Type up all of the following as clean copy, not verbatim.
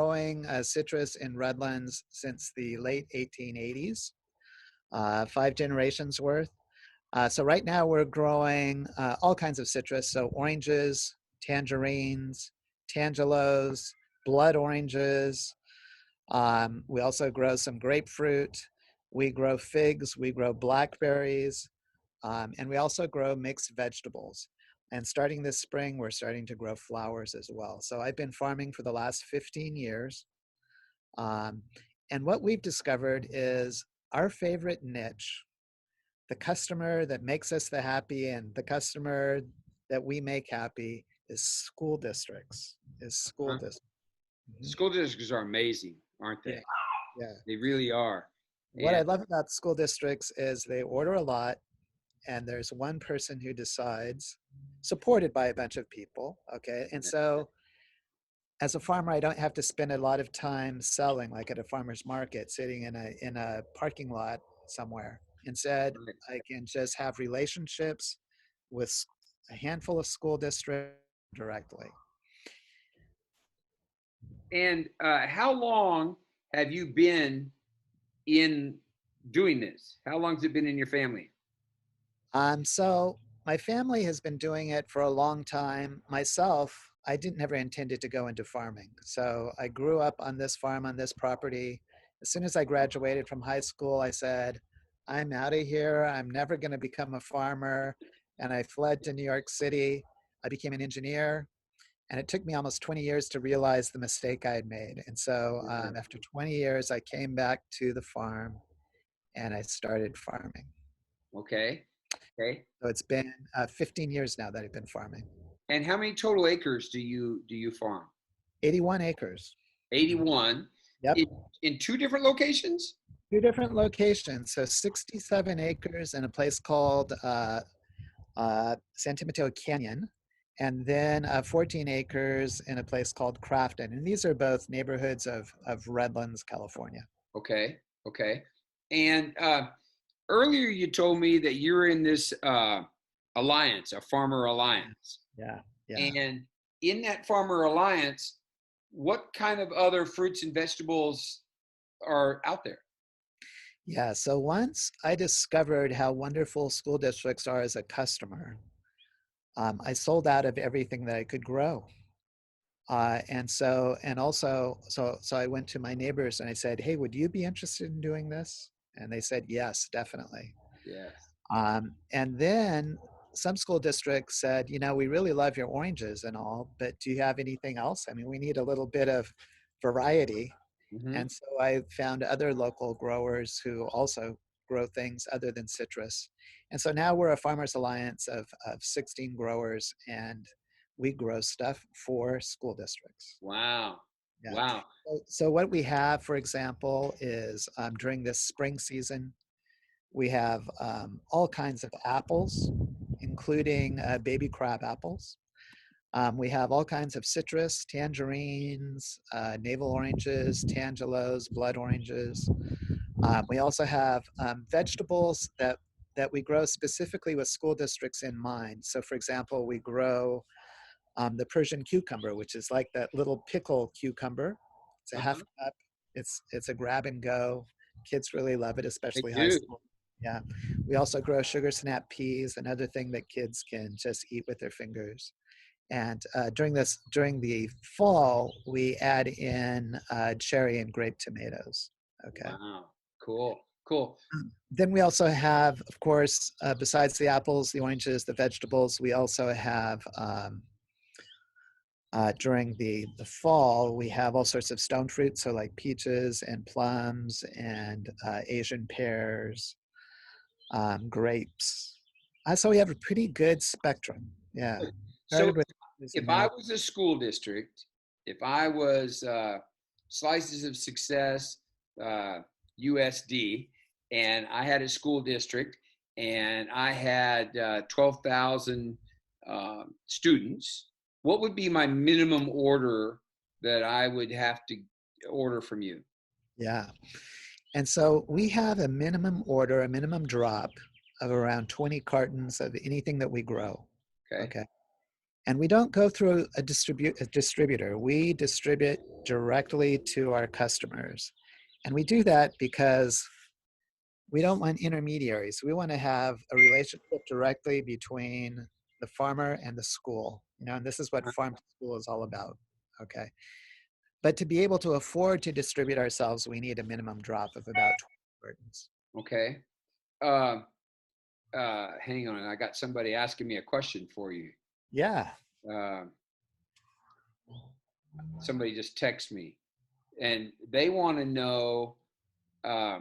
growing citrus in Redlands since the late 1880s, 5 generations worth. So right now we're growing all kinds of citrus, so oranges, tangerines, tangelos, blood oranges. We also grow some grapefruit. We grow figs, we grow blackberries, and we also grow mixed vegetables. And starting this spring, we're starting to grow flowers as well. So I've been farming for the last 15 years. Um, and what we've discovered is our favorite niche, the customer that makes us the happy and the customer that we make happy is school districts, is school Uh-huh. districts. Mhm. School districts are amazing, aren't Yeah, they? yeah. They really are. What I And love about school districts is they order a lot and there's one person who decides, supported by a bunch of people, okay? And so as a farmer, I don't have to spend a lot of time selling like at a farmer's market, sitting in a parking lot somewhere. Instead, I can just have relationships with a handful of school districts directly. how long have you been in doing this? How long has it been in your family? So my family has been doing it for a long time. Myself, I didn't never intended to go into farming. So I grew up on this farm, on this property. As soon as I graduated from high school, I said, I'm out of here. I'm never going to become a farmer. And I fled to New York City. I became an engineer. And it took me almost 20 years to realize the mistake I had made. And so after 20 years, I came back to the farm and I started farming. Okay. Okay. So it's been 15 years now that I've been farming. And how many total acres do you farm? 81 acres. Mhm. 81 Yep. in, in two different locations? 2 different locations. So 67 acres in a place called San Mateo Canyon, and then 14 acres in a place called Crafton. And these are both neighborhoods of Redlands, California. Okay. Okay. And earlier you told me that you're in this alliance, a farmer alliance. Yeah. Yeah. And in that farmer alliance, what kind of other fruits and vegetables are out there? Yeah. So once I discovered how wonderful school districts are as a customer, I sold out of everything that I could grow. So I went to my neighbors and I said, "Hey, would you be interested in doing this?" And they said, "Yes, definitely." Yes. And then some school districts said, "We really love your oranges and all, but do you have anything else? I mean, we need a little bit of variety." Hmm. And so I found other local growers who also grow things other than citrus. And so now we're a farmers alliance of 16 growers, and we grow stuff for school districts. Wow. Yeah. Wow. So what we have, for example, is during this spring season, we have all kinds of apples, including baby crab apples. We have all kinds of citrus, tangerines, navel oranges, tangelos, blood oranges. We also have vegetables that we grow specifically with school districts in mind. So for example, we grow the Persian cucumber, which is like that little pickle cucumber. It's a half Uh-huh. cup. It's a grab and go. Kids really love it, They especially high do. school. Yeah. We also grow sugar snap peas, another thing that kids can just eat with their fingers. And during the fall, we add in cherry and grape tomatoes. Okay. Wow. Cool. Cool. Then we also have, of course, besides the apples, the oranges, the vegetables, we also have during the fall, we have all sorts of stone fruits, so like peaches and plums and Asian pears, grapes. So we have a pretty good spectrum. Yeah. So Started with this and if now. I was a school district, if I was Slices of Success USD, and I had a school district and I had 12,000 students, what would be my minimum order that I would have to order from you? Yeah. And so we have a minimum order, a minimum drop of around 20 cartons of anything that we grow. Okay. Okay. And we don't go through a distributor. We distribute directly to our customers. And we do that because we don't want intermediaries. We want to have a relationship directly between the farmer and the school. And this is what farm to school is all about. Okay. But to be able to afford to distribute ourselves, we need a minimum drop of about 20 burdens. Okay. Hang on. I got somebody asking me a question for you. Yeah. Uh, Somebody just texted me, and they want to know uh,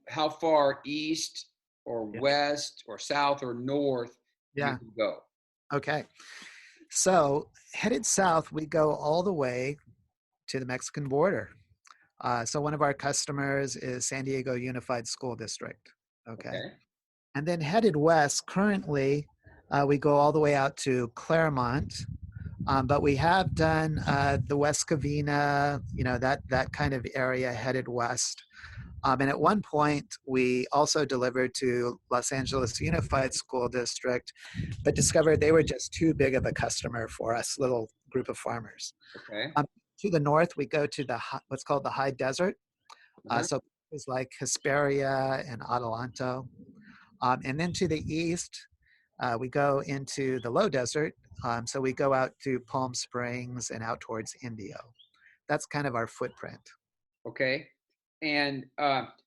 how far east or Yeah. west or south or north you Yeah. can go. Okay. So headed south, we go all the way to the Mexican border. So one of our customers is San Diego Unified School District. Okay. Okay. And then headed west, currently, we go all the way out to Claremont. But we have done the West Covina, that kind of area headed west. And at one point, we also delivered to Los Angeles Unified School District, but discovered they were just too big of a customer for us, little group of farmers. Okay. To the north, we go to what's called the high desert. Uh-huh. So it's like Hesperia and Adelanto. And then to the east, we go into the low desert. So we go out to Palm Springs and out towards Indio. That's kind of our footprint. Okay. And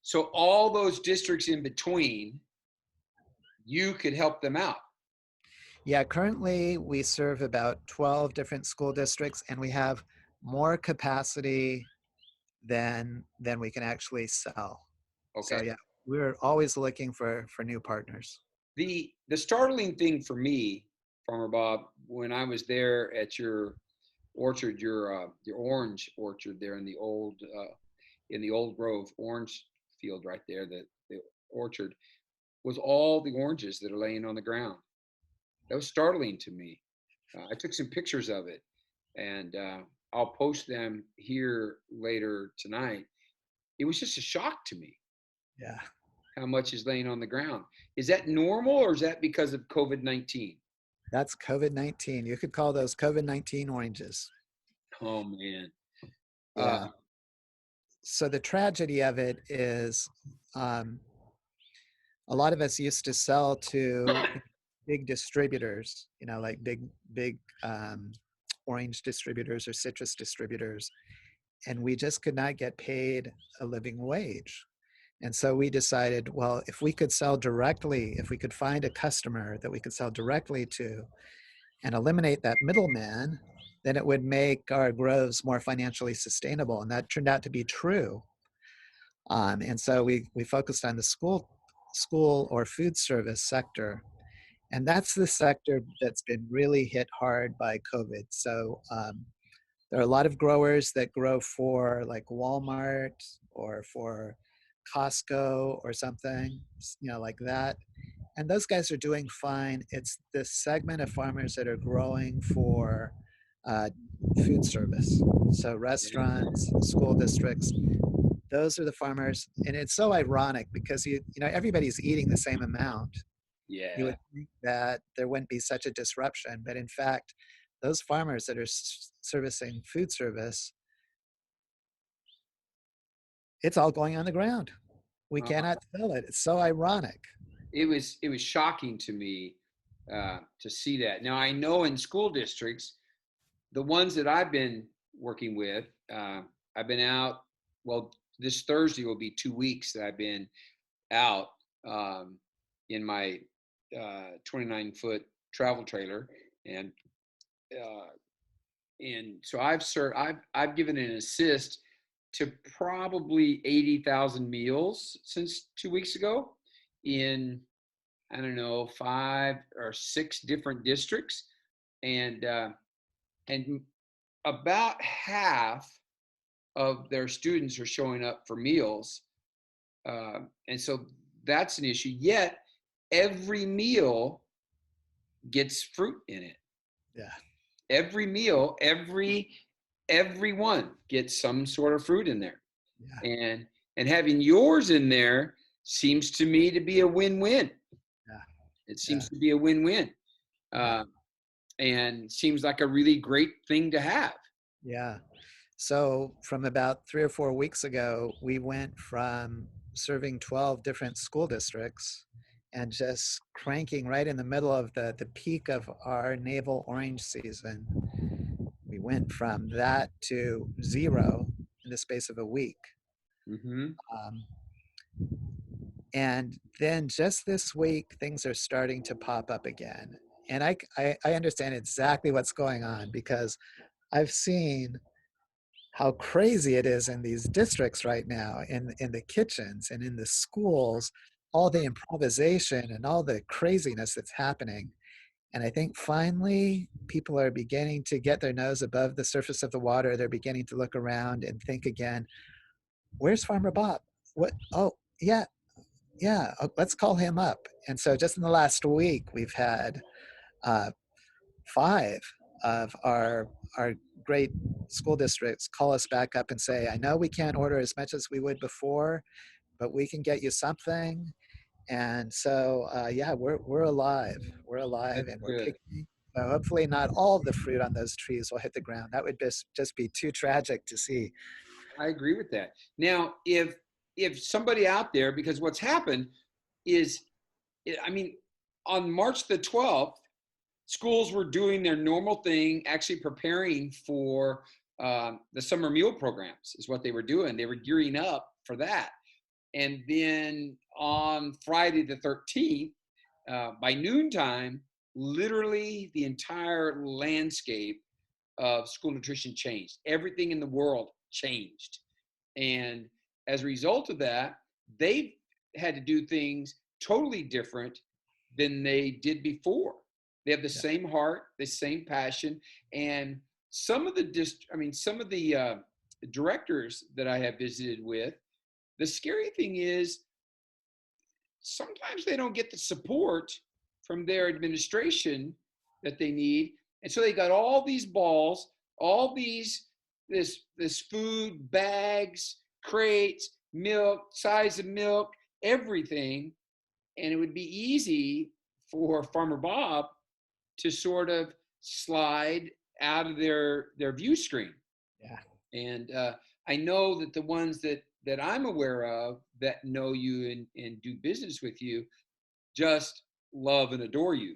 so all those districts in between, you could help them out. Yeah, currently we serve about 12 different school districts, and we have more capacity than we can actually sell. So Okay. yeah, we're always looking for new partners. The startling thing for me, Farmer Bob, when I was there at your orchard, your orange orchard there in the old Grove orange field right there, the orchard was all the oranges that are laying on the ground. That was startling to me. I took some pictures of it, and I'll post them here later tonight. It was just a shock to me Yeah, how much is laying on the ground. Is that normal, or is that because of COVID-19? that's COVID-19. You could call those COVID-19 oranges. Oh man. Uh, Yeah. So the tragedy of it is um, a lot of us used to sell to big distributors, like big orange distributors or citrus distributors, and we just could not get paid a living wage. And so we decided, well, if we could sell directly, if we could find a customer that we could sell directly to and eliminate that middleman, then it would make our groves more financially sustainable. And that turned out to be true. And so we focused on the school or food service sector. And that's the sector that's been really hit hard by COVID. So there are a lot of growers that grow for like Walmart or for Costco or something, like that. And those guys are doing fine. It's this segment of farmers that are growing for uh, food service. So restaurants, school districts, those are the farmers. And it's so ironic because everybody's eating the same amount. You yeah. would think that there wouldn't be such a disruption, but in fact, those farmers that are servicing food service, it's all going on the ground. We Uh, cannot sell it. It's so ironic. it was shocking to me to see that. Now I know in school districts, the ones that I've been working with, I've been out. Well, this Thursday will be 2 weeks that I've been out in my 29-foot travel trailer, and uh, so I've given an assist to probably 80,000 meals since 2 weeks ago in, I don't know, 5 or 6 different districts, and and about half of their students are showing up for meals, and so that's an issue. Yet every meal gets fruit in it. Yeah. Every meal, everyone gets some sort of fruit in there, Yeah. and having yours in there seems to me to be a win-win. Yeah. It Yeah. seems to be a win-win. Yeah. uh, and seems like a really great thing to have. Yeah. So from about 3 or 4 weeks ago, we went from serving 12 different school districts and just cranking right in the middle of the peak of our navel orange season. We went from that to zero in the space of a week. Hmm. Um, and then just this week, things are starting to pop up again. And I understand exactly what's going on because I've seen how crazy it is in these districts right now, in the kitchens and in the schools, all the improvisation and all the craziness that's happening. And I think finally people are beginning to get their nose above the surface of the water. They're beginning to look around and think again, where's Farmer Bob? What? Oh, yeah, yeah, let's call him up. And so just in the last week, we've had uh, five of our great school districts call us back up and say, I know we can't order as much as we would before, but we can get you something. And so, yeah, we're alive. We're alive, That's and we're good. picking. So hopefully, not all of the fruit on those trees will hit the ground. That would just be too tragic to see. I agree with that. Now, if somebody out there, because what's happened is, I mean, on March the 12th, schools were doing their normal thing, actually preparing for the summer meal programs, is what they were doing. They were gearing up for that. And then on Friday the 13th, by noontime, literally the entire landscape of school nutrition changed. Everything in the world changed. And as a result of that, they've had to do things totally different than they did before. They have the Yeah, same heart, the same passion, and some of the some of the directors that I have visited with. The scary thing is sometimes they don't get the support from their administration that they need, and so they got all these balls, all these this food, bags, crates, milk, size of milk, everything. And it would be easy for Farmer Bob to sort of slide out of their view screen. yeah, And I know that the ones that I'm aware of that know you and do business with you just love and adore you.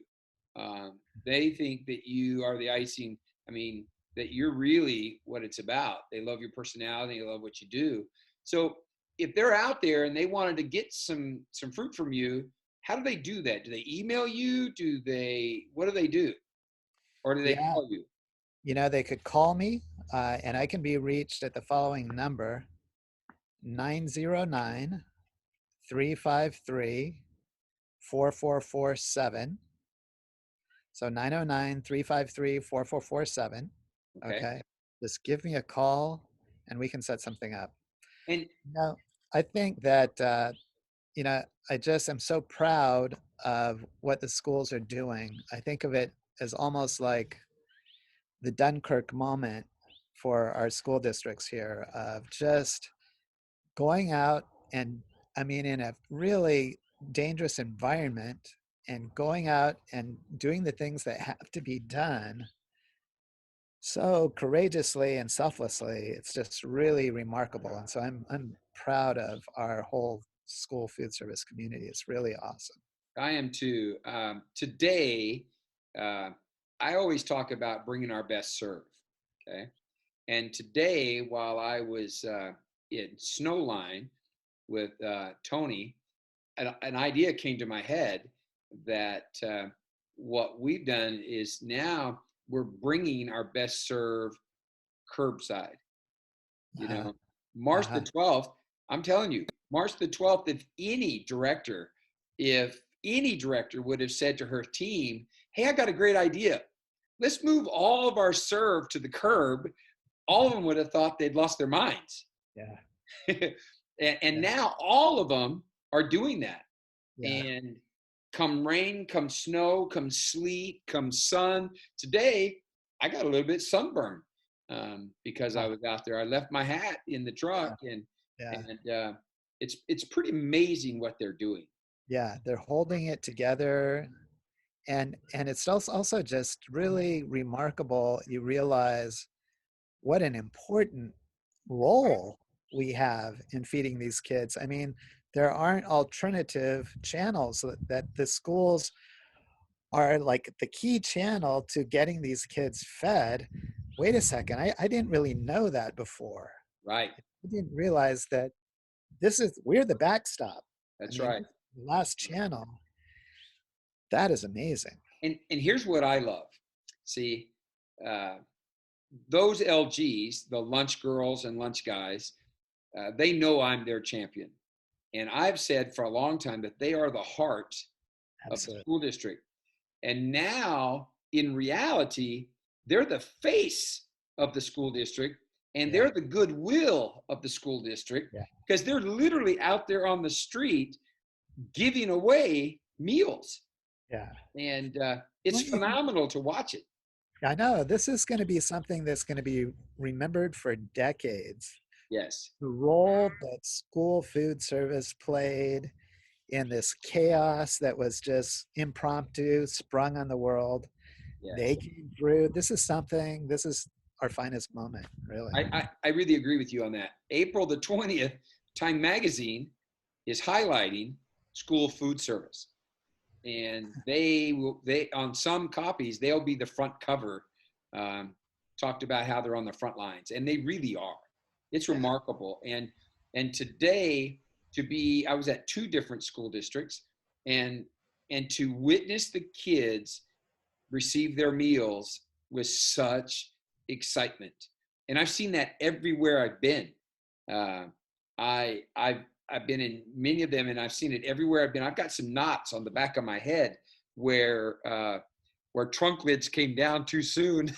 They think that you are the icing. I mean, that you're really what it's about. They love your personality. They love what you do. So if they're out there and they wanted to get some fruit from you, how do they do that? Do they email you? Do they? What do they do? Or do they yeah. call you? They could call me, and I can be reached at the following number: 909 353 4447. So 909-353-4447. Okay. Okay. Just give me a call and we can set something up. And Now, I think that, I just am so proud of what the schools are doing. I think of it as almost like the Dunkirk moment for our school districts here of just going out and, I mean, in a really dangerous environment and going out and doing the things that have to be done so courageously and selflessly. It's just really remarkable. And so I'm proud of our whole school food service community. It's really awesome. I am too. Today, uh, I always talk about bringing our best serve. Okay. And today, while I was in Snowline with Tony, an idea came to my head that what we've done is now we're bringing our best serve curbside. You Uh-huh. know, March the Uh-huh. 12th, I'm telling you, March the 12th, if any director would have said to her team, hey, I got a great idea. Let's move all of our serve to the curb, all of them would have thought they'd lost their minds. Yeah. And Yeah. now all of them are doing that. Yeah. And come rain, come snow, come sleet, come sun. Today, I got a little bit sunburned because I Huh. was out there. I left my hat in the truck, Yeah. Yeah. and it's pretty amazing what they're doing. Yeah. They're holding it together and it's also just really remarkable. You realize what an important role we have in feeding these kids. I mean, there aren't alternative channels that the schools are like the key channel to getting these kids fed. Wait a second, I didn't really know that before. Right. I didn't realize that we're the backstop. I That's mean, right. this last channel, that is amazing. And here's what I love. See, uh, those LGs, the lunch girls and lunch guys, they know I'm their champion. And I've said for a long time that they are the heart of the Absolutely. school district. And now, in reality, they're the face of the school district and Yeah. they're the goodwill of the school district Yeah. because they're literally out there on the street giving away meals. Yeah. And it's Well, phenomenal to watch it. I know this is going to be something that's going to be remembered for decades. Yes, The role that school food service played in this chaos that was just impromptu, sprung on the world. They yes. came through. This is our finest moment, really. I really agree with you on that. April the 20th, Time Magazine is highlighting school food service. And they on some copies, they'll be the front cover, um, talked about how they're on the front lines. And they really are. It's Yeah. remarkable. And today I was at two different school districts and to witness the kids receive their meals with such excitement. And I've seen that everywhere I've been. Uh, I've been in many of them, and I've seen it everywhere I've been. I've got some knots on the back of my head where trunk lids came down too soon,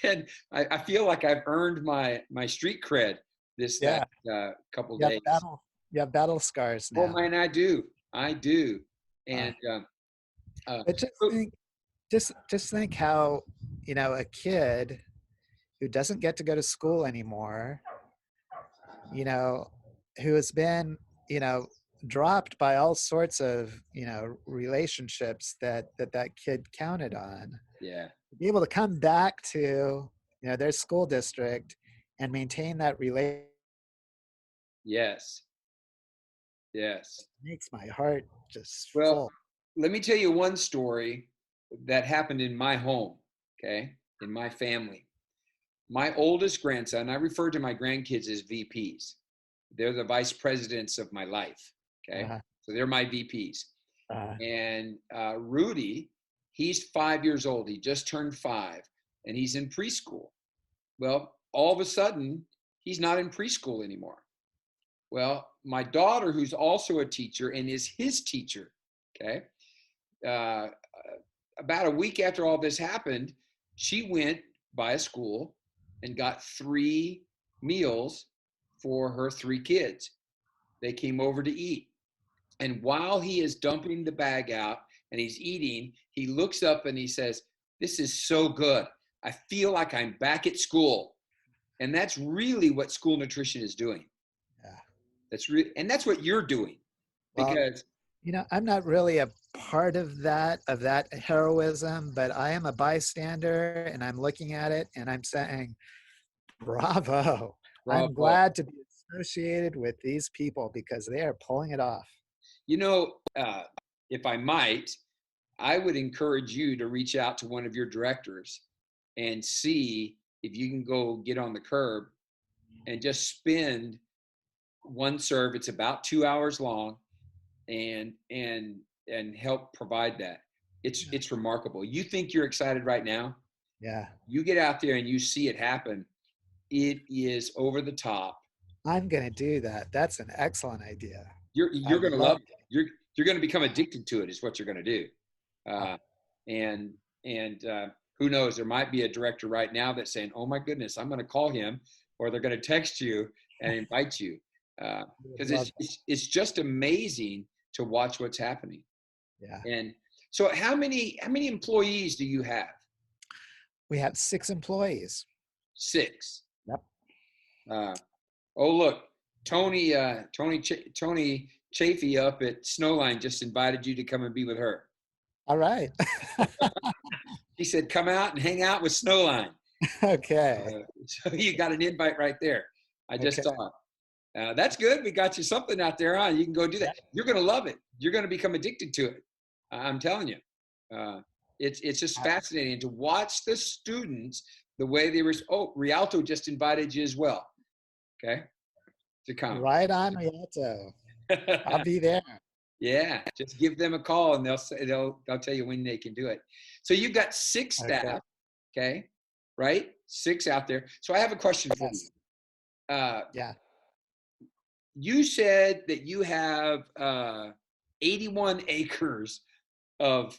and I feel like I've earned my street cred this Yeah. last couple You have days. battle scars Oh now. man, I do, Uh, and uh, but so just think how, a kid who doesn't get to go to school anymore, you know, who has been, you know, dropped by all sorts of, relationships that kid counted on, yeah, to be able to come back to, their school district and maintain that relationship yes, yes. makes my heart just Well, full. let me tell you one story that happened in my home, okay, in my family. My oldest grandson, I refer to my grandkids as VPs. They're the vice presidents of my life, okay? Uh, So they're my VPs. uh, And Rudy, he's 5 years old. He just turned 5, and he's in preschool. Well, all of a sudden, he's not in preschool anymore. Well, my daughter, who's also a teacher and is his teacher, okay, uh, about a week after all this happened, she went by a school and got 3 meals for her 3 kids. They came over to eat. And while he is dumping the bag out and he's eating, he looks up and he says, "This is so good. I feel like I'm back at school." And that's really what school nutrition is doing. yeah. And that's what you're doing Well, because I'm not really a part of that heroism, but I am a bystander and I'm looking at it and I'm saying, bravo. I'm bravo. glad to be associated with these people because they are pulling it off. You know, if I might, I would encourage you to reach out to one of your directors and see if you can go get on the curb and just spend one serve. It's about 2 hours long, and help provide that. It's remarkable. You think you're excited right now? Yeah. You get out there and you see it happen. It is over the top. I'm going to do that. That's an excellent idea. You're I'd going to love love it. You're going to become addicted to it. Is what you're going to do. to. Uh, and who knows? There might be a director right now that's saying, "Oh my goodness, I'm going to call him," or they're going to text you and invite you Would because love that. it's just amazing to watch what's happening. Yeah. And so, how many employees do you have? We have 6 employees. 6. Yep. Uh, oh look, Tony Chafee up at Snowline just invited you to come and be with her. All right. He said, come out and hang out with Snowline. Okay. So you got an invite right there. I just Okay. saw it. That's good. We got you something out there, huh? You can go do Yeah. that. You're going to love it. You're going to become addicted to it. I'm telling you. It's just Uh, fascinating to watch the students the way they were. Oh, Rialto just invited you as well. Okay, to come. Right on, Rialto. I'll be there. Yeah, just give them a call and they'll tell you when they can do it. So you've got six Okay. staff. Okay, right? Six out there. So I have a question for you. Yes. Uh, Yeah. you said that you have 81 acres of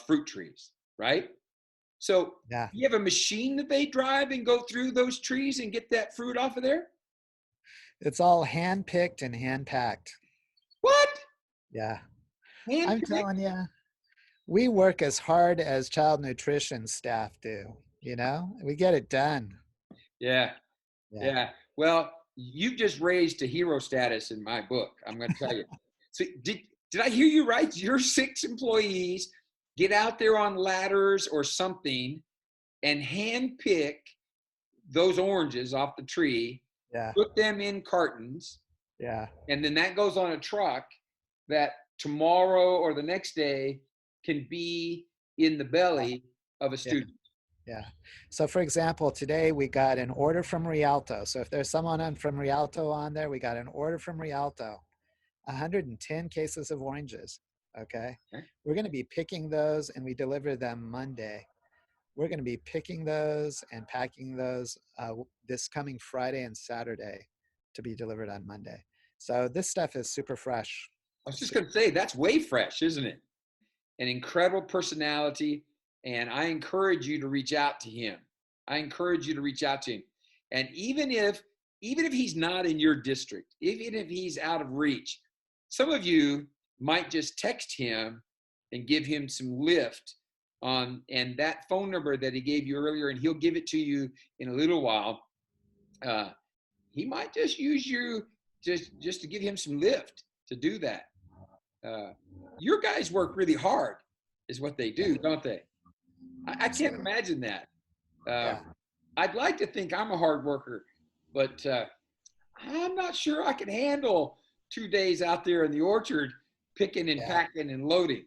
fruit trees, right? So Yeah. you have a machine that they drive and go through those trees and get that fruit off of there? It's all hand picked and hand packed. What? Yeah. Hand I'm picked? telling you, we work as hard as child nutrition staff do. We get it done. Yeah, Yeah. yeah. Well, you've just raised to hero status in my book. I'm going to tell you. So did I hear you right? Your six employees get out there on ladders or something and hand pick those oranges off the tree, Yeah. put them in cartons, Yeah. and then that goes on a truck that tomorrow or the next day can be in the Yeah. belly of a Yeah. student. Yeah. So for example, today we got an order from Rialto. So if there's someone from Rialto on there, we got an order from Rialto, 110 cases of oranges. Okay. Okay? We're going to be picking those and we deliver them Monday. We're going to be picking those and packing those this coming Friday and Saturday to be delivered on Monday. So this stuff is super fresh. I was just Super. going to say that's way fresh, isn't it? An incredible personality, and I encourage you to reach out to him. I encourage you to reach out to him. And even if he's not in your district, even if he's out of reach, some of you might just text him and give him some lift on and that phone number that he gave you earlier, and he'll give it to you in a little while. Uh, he might just use you just to give him some lift to do that. Uh, your guys work really hard, is what they Yeah. do, don't they? I can't Absolutely. imagine that. Uh, Yeah. I'd like to think I'm a hard worker, but I'm not sure I can handle 2 days out there in the orchard picking and Yeah. packing and loading.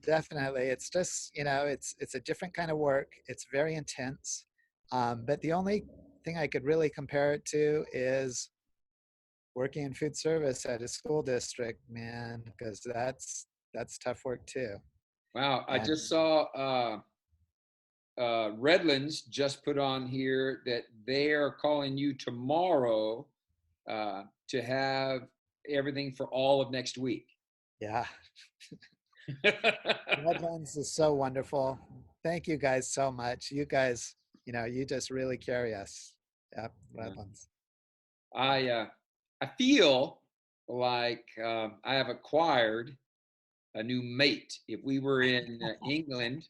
Definitely. It's just, it's a different kind of work. It's very intense. But the only thing I could really compare it to is working in food service at a school district, man, because that's tough work too. Wow, I And just saw Redlands just put on here that they are calling you tomorrow to have everything for all of next week. yeah, Redlands is so wonderful. Thank you guys so much. You guys, you just really carry us. Yep, Redlands. I I feel like I have acquired a new mate. If we were in England,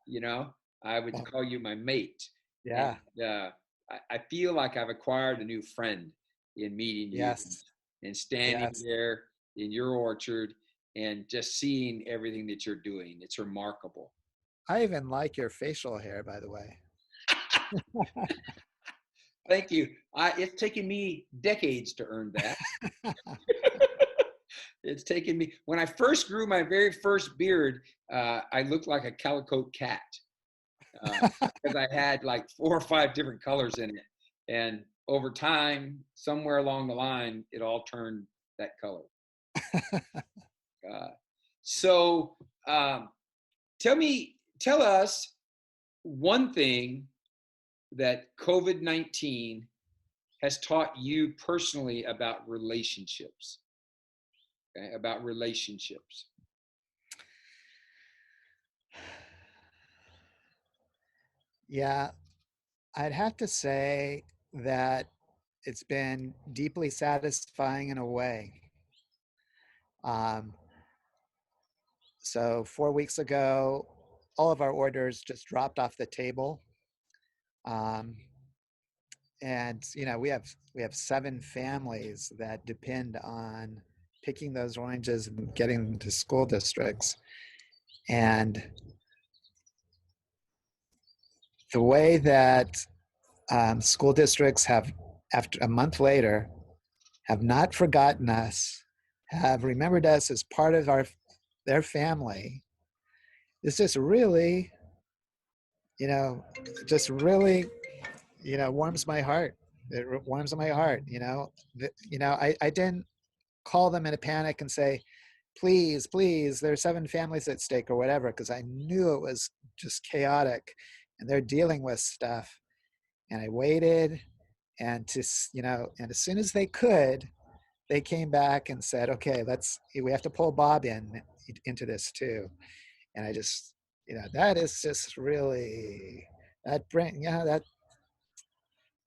you know, I would call you my mate, and Yeah. uh, I feel like I've acquired a new friend in meeting you Yes. and standing Yes. there in your orchard and just seeing everything that you're doing. It's remarkable. I even like your facial hair, by the way. Thank you. It's taken me decades to earn that. It's taken me when I first grew my very first beard. I looked like a calico cat because I had like 4 or 5 different colors in it, and over time, somewhere along the line, it all turned that color. Uh, so, um, tell us one thing that COVID-19 has taught you personally about relationships. Okay? About relationships. Yeah, I'd have to say that it's been deeply satisfying in a way. Um, so 4 weeks ago, all of our orders just dropped off the table. Um, and we have 7 families that depend on picking those oranges and getting them to school districts. And the way that school districts have, after a month later, have not forgotten us, have remembered us as part of their family, is just really, you know, just really, warms my heart. It warms my heart. I didn't call them in a panic and say, please, please, there's 7 families at stake or whatever, because I knew it was just chaotic and they're dealing with stuff. And I waited, and and as soon as they could, they came back and said, okay, we have to pull Bob into this too. And I just, that is just really,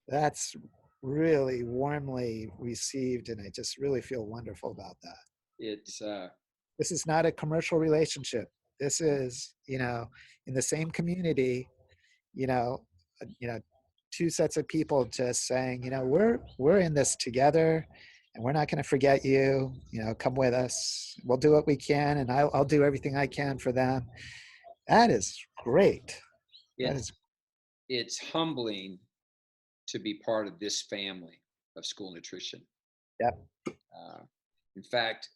that's really warmly received. And I just really feel wonderful about that. It's This is not a commercial relationship. This is, in the same community, you know, uh, you know, 2 sets of people just saying, we're in this together, and we're not going to forget you. Come with us. We'll do what we can, and I'll do everything I can for them. That is great. That it's is, it's humbling to be part of this family of school nutrition. yep. Uh, in fact,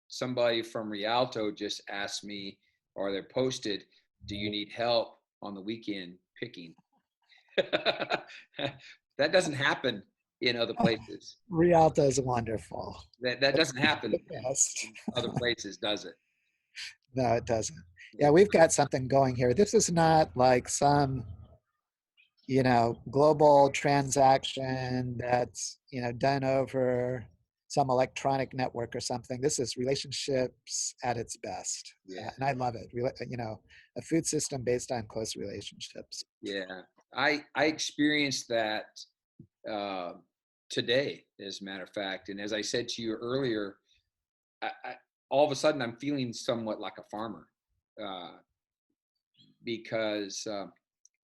somebody from Rialto just asked me, or they posted, "Do you need help on the weekend picking?" That doesn't happen in other places. Rialto is wonderful. That That's doesn't happen the best. in other places, does it? No, it doesn't. Yeah, It, we've got something going here. This is not like some global transaction that's, done over some electronic network or something. This is relationships at its best. yeah, And I love it. A food system based on close relationships. yeah. I experienced that uh, today, as a matter of fact. And as I said to you earlier, all of a sudden I'm feeling somewhat like a farmer uh, because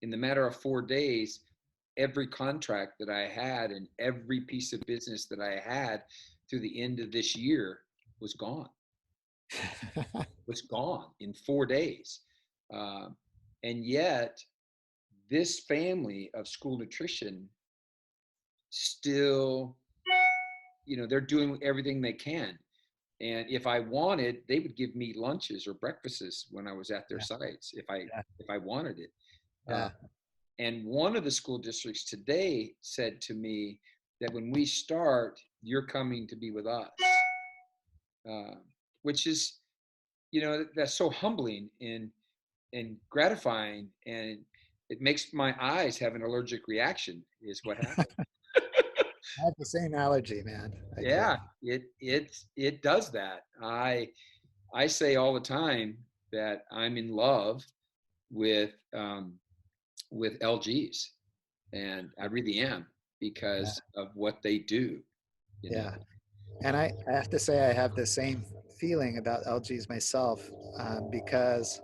in the matter of 4 days, every contract that I had and every piece of business that I had through the end of this year was gone. Was gone in 4 days. Uh, and yet, this family of school nutrition still, they're doing everything they can. And if I wanted, they would give me lunches or breakfasts when I was at their Yeah, sites yeah, if I wanted it. Uh, yeah. and one of the school districts today said to me that when we start, you're coming to be with us, uh, which is, that's so humbling and gratifying, and it makes my eyes have an allergic reaction. Is what happened. I have the same allergy, man. I do. Yeah, it does that. I say all the time that I'm in love with LGs, and I really am Yeah, because of what they do. You know. yeah. And I have to say, I have the same feeling about LGs myself, because,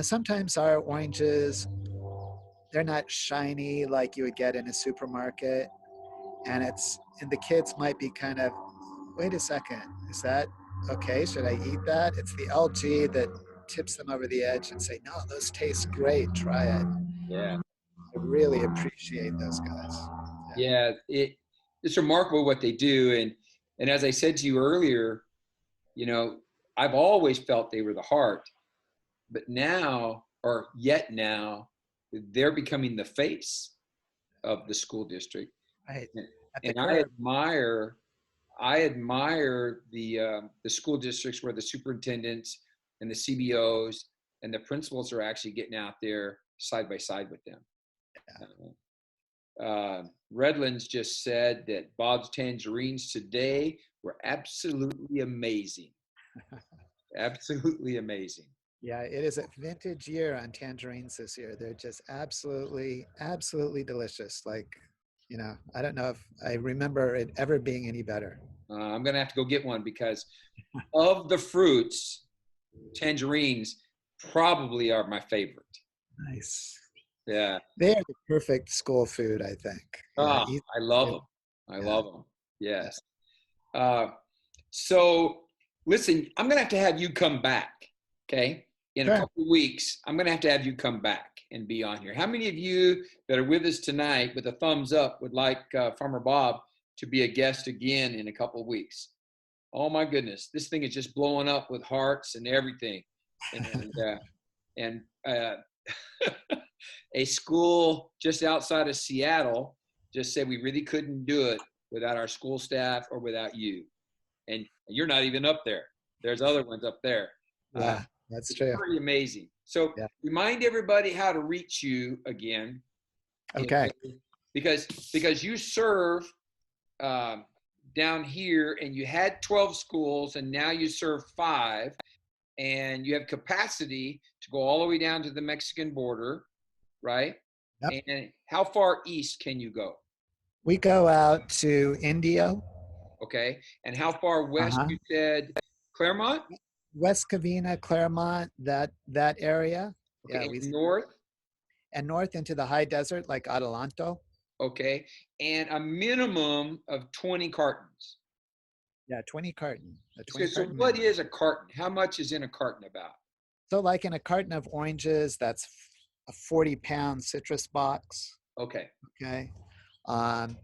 sometimes our oranges, they're not shiny like you would get in a supermarket. And the kids might be kind of, wait a second, is that okay? Should I eat that? It's the LG that tips them over the edge and say, no, those taste great. Try it. Yeah, I really appreciate those guys. Yeah. yeah. It's remarkable what they do, and as I said to you earlier, you know, I've always felt they were the heart, but now, or yet now, they're becoming the face of the school district, Right. and, At the and curb. I admire the school districts where the superintendents and the CBOs and the principals are actually getting out there side by side with them. Redlands just said that Bob's tangerines today were absolutely amazing. Absolutely amazing. Yeah, it is a vintage year on tangerines this year. They're just absolutely, absolutely delicious. Like, I don't know if I remember it ever being any better. I'm going to have to go get one because of the fruits, tangerines probably are my favorite. Nice. Yeah. They are the perfect school food, I think. Yeah, Oh, I love it, them. I yeah, love them. yeah. Yes. Uh, so Listen, I'm going to have you come back, okay? In a Sure. couple of weeks, I'm going to have you come back and be on here. How many of you that are with us tonight with a thumbs up would like Farmer Bob to be a guest again in a couple of weeks? Oh my goodness, this thing is just blowing up with hearts and everything. And a school just outside of Seattle just said we really couldn't do it without our school staff or without you. And you're not even up there. There's other ones up there. Uh, Yeah, that's it's true. pretty amazing. So Yeah. remind everybody how to reach you again, Okay. because you serve um, down here, and you had 12 schools, and now you serve 5, and you have capacity to go all the way down to the Mexican border, right? Yep. And how far east can you go? We go out to Indio, Okay. And how far west? uh-huh, You said Claremont? West Covina, Claremont, that area. Yeah, Okay. we And north? and north into the high desert like Adelanto. Okay. And a minimum of 20 cartons. Yeah, 20 carton. A So, 20 carton what minimum. is a carton? How much is in a carton about? So like in a carton of oranges, that's a 40-pound citrus box. Okay. Okay. Um,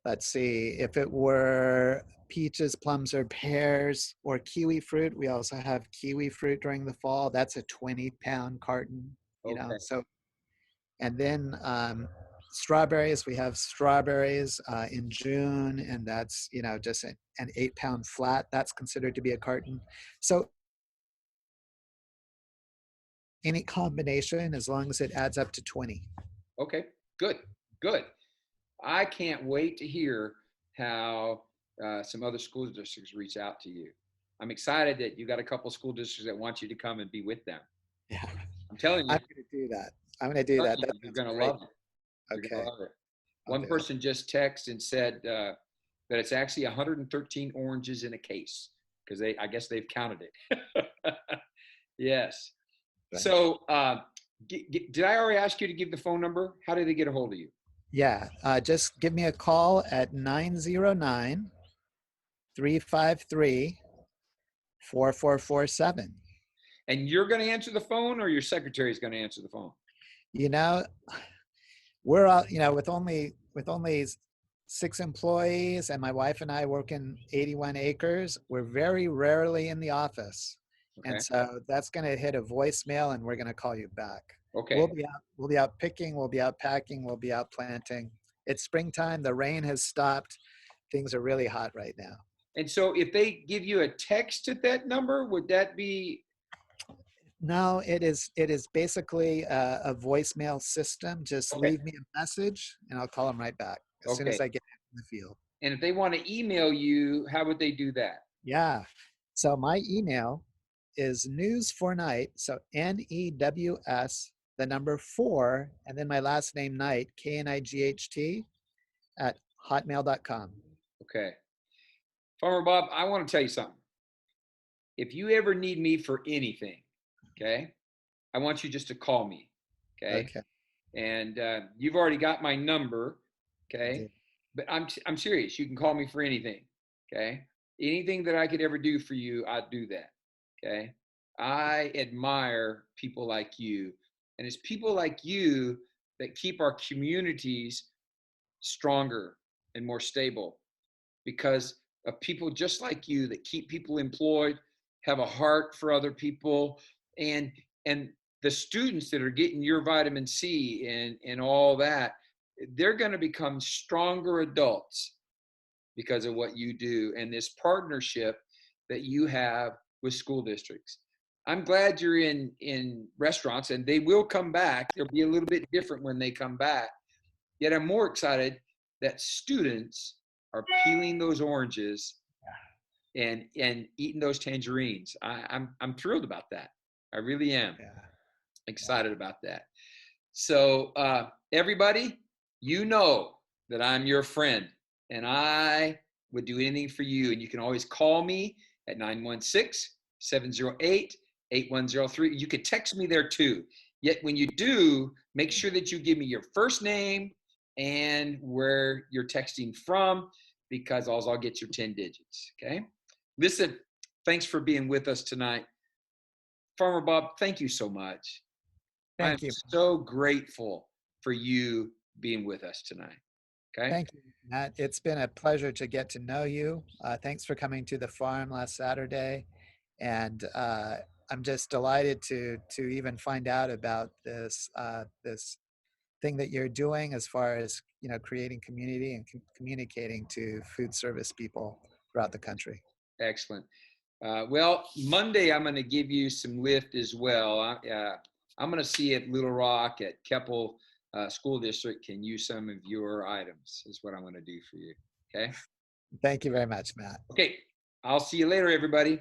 let's see, if it were peaches, plums, or pears, or kiwi fruit, we also have kiwi fruit during the fall. That's a 20-pound carton, Okay. so, and then strawberries, we have strawberries in June, and that's, just an 8-pound flat. That's considered to be a carton. So any combination, as long as it adds up to 20. Okay. Good. Good. I can't wait to hear how some other school districts reach out to you. I'm excited that you got a couple school districts that want you to come and be with them. Yeah, I'm telling you, I'm going to do that. I'm going to do that. That you're sounds going to great. love it. You're going Okay, to love it. I'll One do it. person just texted and said that it's actually 113 oranges in a case, because I guess they've counted it. Yes. Right. So did I already ask you to give the phone number? How did they get a hold of you? Yeah, just give me a call at 909-353-4447. And you're going to answer the phone, or your secretary is going to answer the phone? You know, we're all, with only 6 employees, and my wife and I work in 81 acres, we're very rarely in the office. Okay. And so that's going to hit a voicemail, and we're going to call you back. Okay. We'll be out picking, we'll be out packing, we'll be out planting. It's springtime, the rain has stopped. Things are really hot right now. And so if they give you a text at that number, would that be No, it is basically a voicemail system. Just okay? leave me a message and I'll call them right back as soon as Okay. I get in the field. And if they want to email you, how would they do that? Yeah. So my email is news4night. So NEWS, the number 4, and then my last name Knight, KNIGHT at hotmail.com. Okay. Farmer Bob, I want to tell you something. If you ever need me for anything, okay, I want you just to call me, okay? Okay. And you've already got my number, okay? But I'm serious. You can call me for anything, okay? Anything that I could ever do for you, I'd do that, okay? I admire people like you, and it's people like you that keep our communities stronger and more stable, because of people just like you that keep people employed, have a heart for other people, and and the students that are getting your vitamin C and all that, they're going to become stronger adults because of what you do and this partnership that you have with school districts. I'm glad you're in restaurants, and they will come back. They'll be a little bit different when they come back. Yet I'm more excited that students are peeling those oranges and eating those tangerines. I'm thrilled about that. I really am Yeah. excited about that. So everybody, you know that I'm your friend, and I would do anything for you. And you can always call me at 916-708-8103. You could text me there too. Yet when you do, make sure that you give me your first name and where you're texting from, because I'll get your 10 digits. Okay. Listen, Thanks for being with us tonight. Farmer Bob, thank you so much. I'm Thank you. so grateful for you being with us tonight. Okay. Thank you, Matt. It's been a pleasure to get to know you. Thanks for coming to the farm last Saturday. And I'm just delighted to even find out about this thing that you're doing as far as creating community and communicating to food service people throughout the country. Excellent. Well, Monday I'm going to give you some lift as well. I'm going to see if Little Rock at Keppel School District can use some of your items. Is what I'm going to do for you. Okay. Thank you very much, Matt. Okay. I'll see you later, everybody.